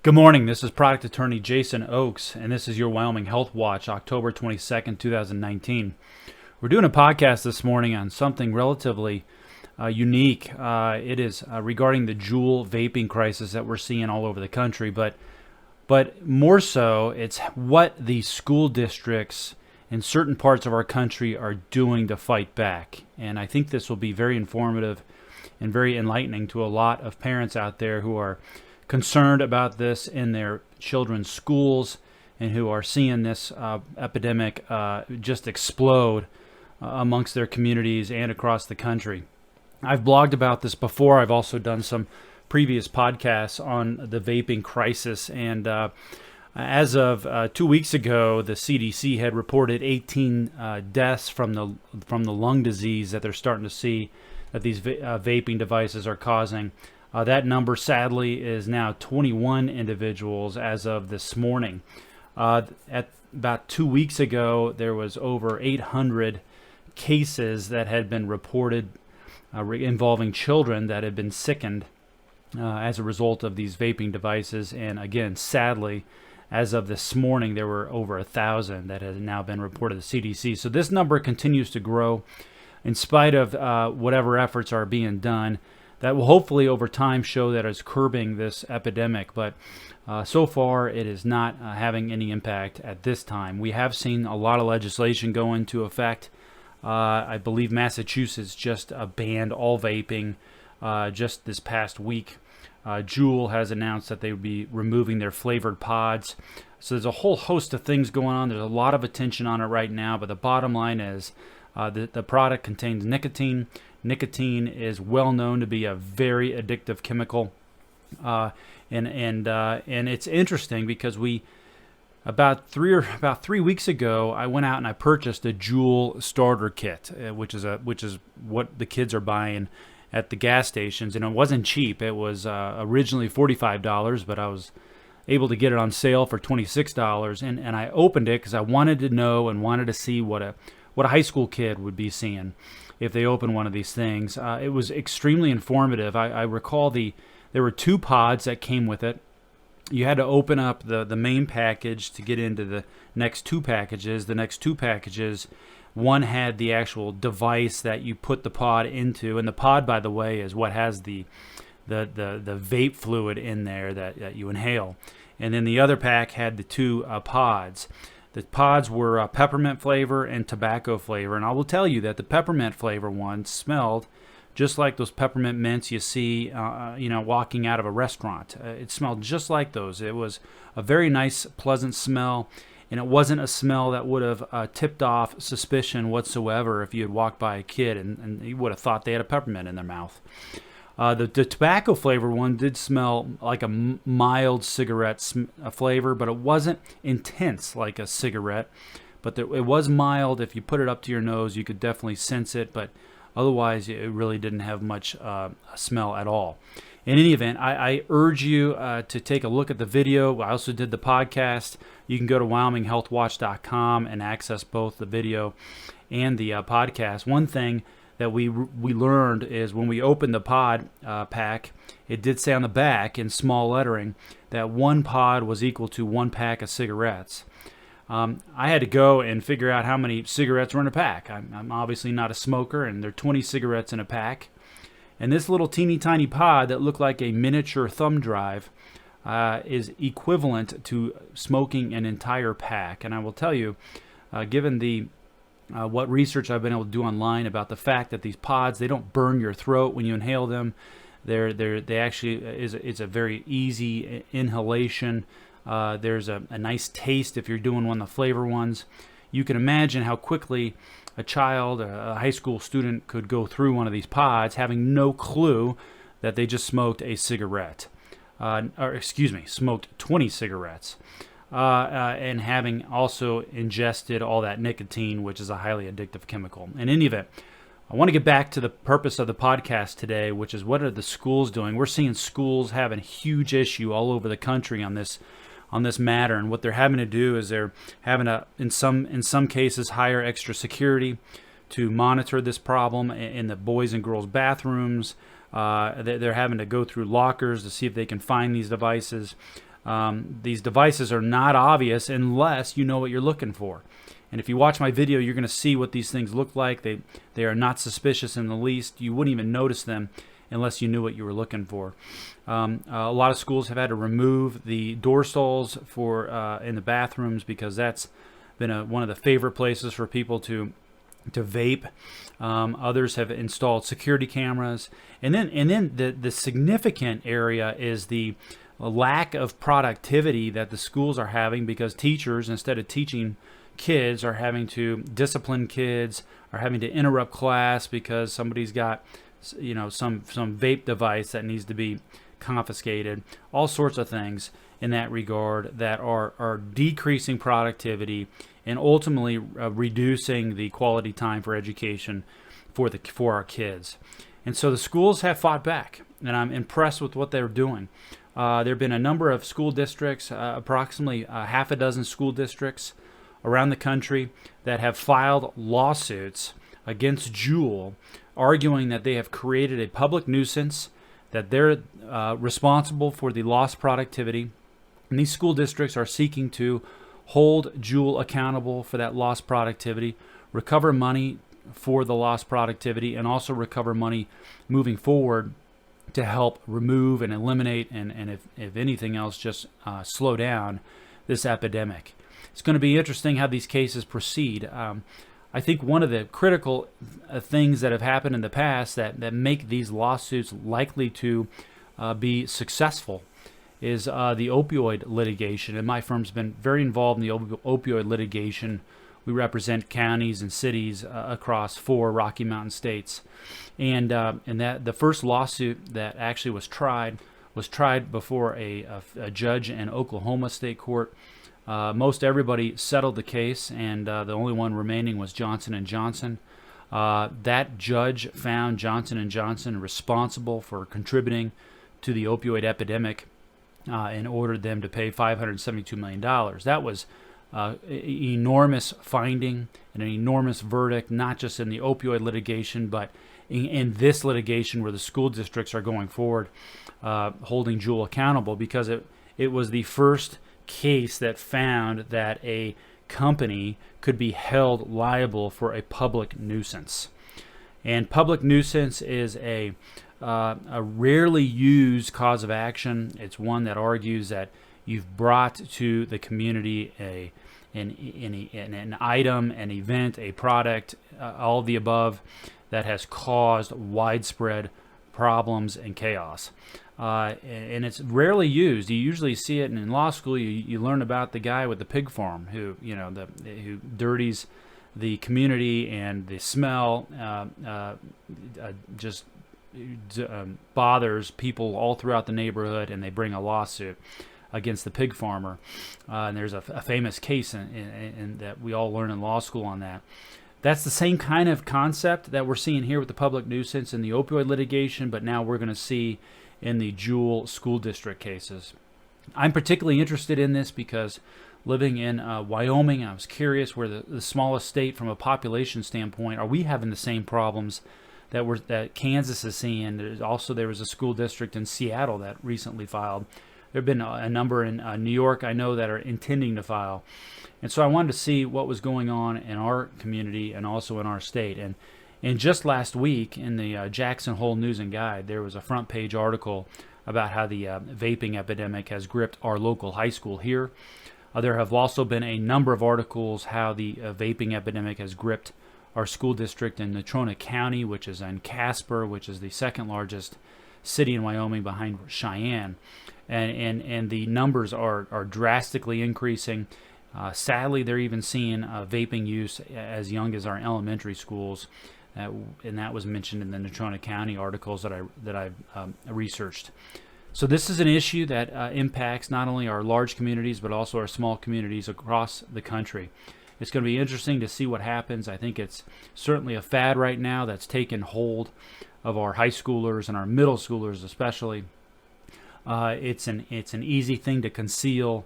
Good morning. This is product attorney Jason Oakes, and this is your Wyoming Health Watch, October 22nd, 2019. We're doing a podcast this morning on something relatively unique. It is regarding the Juul vaping crisis that we're seeing all over the country, but more so, it's what the school districts in certain parts of our country are doing to fight back. And I think this will be very informative and very enlightening to a lot of parents out there who are concerned about this in their children's schools and who are seeing this epidemic just explode amongst their communities and across the country. I've blogged about this before. I've also done some previous podcasts on the vaping crisis, and as of 2 weeks ago, the CDC had reported 18 deaths from the lung disease that they're starting to see that these vaping devices are causing. That number, sadly, is now 21 individuals as of this morning. At about 2 weeks ago, there was over 800 cases that had been reported involving children that had been sickened as a result of these vaping devices. And again, sadly, as of this morning, there were over 1,000 that has now been reported to the CDC. So this number continues to grow in spite of whatever efforts are being done. That will hopefully over time show that it's curbing this epidemic, but so far it is not having any impact at this time. We have seen a lot of legislation go into effect. I believe Massachusetts just banned all vaping just this past week. Juul has announced that they would be removing their flavored pods. So there's a whole host of things going on. There's a lot of attention on it right now, but the bottom line is the product contains nicotine. Nicotine is well known to be a very addictive chemical, and it's interesting because about 3 weeks ago I went out and I purchased a Juul starter kit, which is what the kids are buying at the gas stations, and it wasn't cheap. It was originally $45, but I was able to get it on sale for $26, and I opened it because I wanted to know and wanted to see what a high school kid would be seeing if they open one of these things. It was extremely informative. I recall there were 2 pods that came with it. You had to open up the main package to get into the next 2 packages. The next 2 packages, one had the actual device that you put the pod into, and the pod, by the way, is what has the vape fluid in there that you inhale. And then the other pack had the 2 pods. The pods were peppermint flavor and tobacco flavor, and I will tell you that the peppermint flavor one smelled just like those peppermint mints you see, walking out of a restaurant. It smelled just like those. It was a very nice, pleasant smell, and it wasn't a smell that would have tipped off suspicion whatsoever if you had walked by a kid and you would have thought they had a peppermint in their mouth. The tobacco flavor one did smell like a mild cigarette flavor, but it wasn't intense like a cigarette. But it was mild. If you put it up to your nose, you could definitely sense it, but otherwise it really didn't have much smell at all. In any event, I urge you to take a look at the video. I also did the podcast. You can go to wyominghealthwatch.com and access both the video and the podcast. One thing that we learned is when we opened the pod pack, it did say on the back in small lettering that 1 pod was equal to 1 pack of cigarettes. I had to go and figure out how many cigarettes were in a pack. I'm obviously not a smoker, and there are 20 cigarettes in a pack. And this little teeny tiny pod that looked like a miniature thumb drive is equivalent to smoking an entire pack. And I will tell you, given what research I've been able to do online about the fact that these pods, they don't burn your throat when you inhale them. They actually it's a very easy inhalation. There's a nice taste if you're doing one of the flavor ones. You can imagine how quickly a child, a high school student, could go through one of these pods having no clue that they just smoked a cigarette. Smoked 20 cigarettes. And having also ingested all that nicotine, which is a highly addictive chemical. In any event, I want to get back to the purpose of the podcast today, which is what are the schools doing? We're seeing schools having a huge issue all over the country on this matter, and what they're having to do is they're having to, in some cases, hire extra security to monitor this problem in the boys and girls bathrooms. They're having to go through lockers to see if they can find these devices. These devices are not obvious unless you know what you're looking for. And if you watch my video, you're going to see what these things look like. They are not suspicious in the least. You wouldn't even notice them unless you knew what you were looking for. A lot of schools have had to remove the door stalls for in the bathrooms because that's been one of the favorite places for people to vape. Others have installed security cameras, and then the significant area is the lack of productivity that the schools are having, because teachers, instead of teaching kids, are having to discipline kids, are having to interrupt class because somebody's got some vape device that needs to be confiscated. All sorts of things in that regard that are decreasing productivity and ultimately reducing the quality time for education for our kids. And so the schools have fought back, and I'm impressed with what they're doing. There have been a number of school districts, approximately half a dozen school districts around the country, that have filed lawsuits against Juul, arguing that they have created a public nuisance, that they're responsible for the lost productivity. And these school districts are seeking to hold Juul accountable for that lost productivity, recover money for the lost productivity, and also recover money moving forward to help remove and eliminate and if anything else, just slow down this epidemic. It's going to be interesting how these cases proceed. I think one of the critical things that have happened in the past that make these lawsuits likely to be successful is the opioid litigation. And my firm's been very involved in the opioid litigation. We represent counties and cities across 4 Rocky Mountain states. And that the first lawsuit that actually was tried before a judge in Oklahoma State Court. Most everybody settled the case, and the only one remaining was Johnson & Johnson. That judge found Johnson & Johnson responsible for contributing to the opioid epidemic and ordered them to pay $572 million. That was enormous finding and an enormous verdict, not just in the opioid litigation, but in this litigation where the school districts are going forward, holding Juul accountable, because it was the first case that found that a company could be held liable for a public nuisance. And public nuisance is a rarely used cause of action. It's one that argues that you've brought to the community an item, an event, a product, all of the above, that has caused widespread problems and chaos. And it's rarely used. You usually see it in law school. You learn about the guy with the pig farm who dirties the community, and the smell just bothers people all throughout the neighborhood, and they bring a lawsuit against the pig farmer. And there's a famous case in that we all learn in law school on that. That's the same kind of concept that we're seeing here with the public nuisance and the opioid litigation, but now we're going to see in the Juul school district cases. I'm particularly interested in this because living in Wyoming, I was curious, we're the smallest state from a population standpoint. Are we having the same problems that Kansas is seeing? There was a school district in Seattle that recently filed. There have been a number in New York, I know, that are intending to file. And so I wanted to see what was going on in our community and also in our state. And just last week in the Jackson Hole News and Guide, there was a front page article about how the vaping epidemic has gripped our local high school here. There have also been a number of articles how the vaping epidemic has gripped our school district in Natrona County, which is in Casper, which is the second largest city in Wyoming behind Cheyenne. And the numbers are drastically increasing. Sadly, they're even seeing vaping use as young as our elementary schools, and that was mentioned in the Natrona County articles that I've researched. So this is an issue that impacts not only our large communities but also our small communities across the country. It's going to be interesting to see what happens. I think it's certainly a fad right now that's taken hold of our high schoolers and our middle schoolers especially. It's an easy thing to conceal.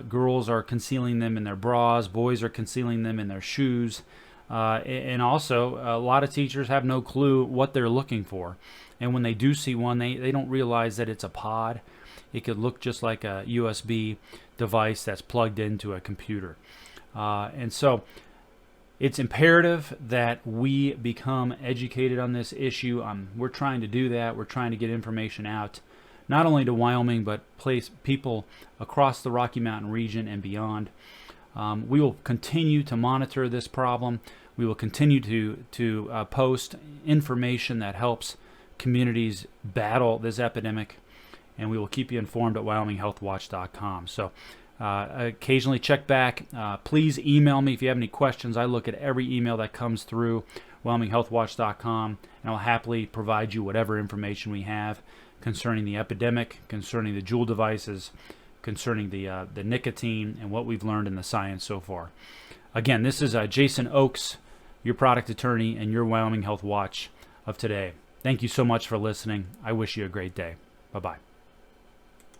Girls are concealing them in their bras. Boys are concealing them in their shoes. And also, a lot of teachers have no clue what they're looking for. And when they do see one, they don't realize that it's a pod. It could look just like a USB device that's plugged into a computer. And so it's imperative that we become educated on this issue. We're trying to do that. We're trying to get information out, not only to Wyoming, but people across the Rocky Mountain region and beyond. We will continue to monitor this problem. We will continue to post information that helps communities battle this epidemic, and we will keep you informed at wyominghealthwatch.com. So occasionally check back. Please email me if you have any questions. I look at every email that comes through wyominghealthwatch.com, and I'll happily provide you whatever information we have concerning the epidemic, concerning the Juul devices, concerning the nicotine, and what we've learned in the science so far. Again, this is Jason Oakes, your product attorney and your Wyoming Health Watch of today. Thank you so much for listening. I wish you a great day. Bye-bye.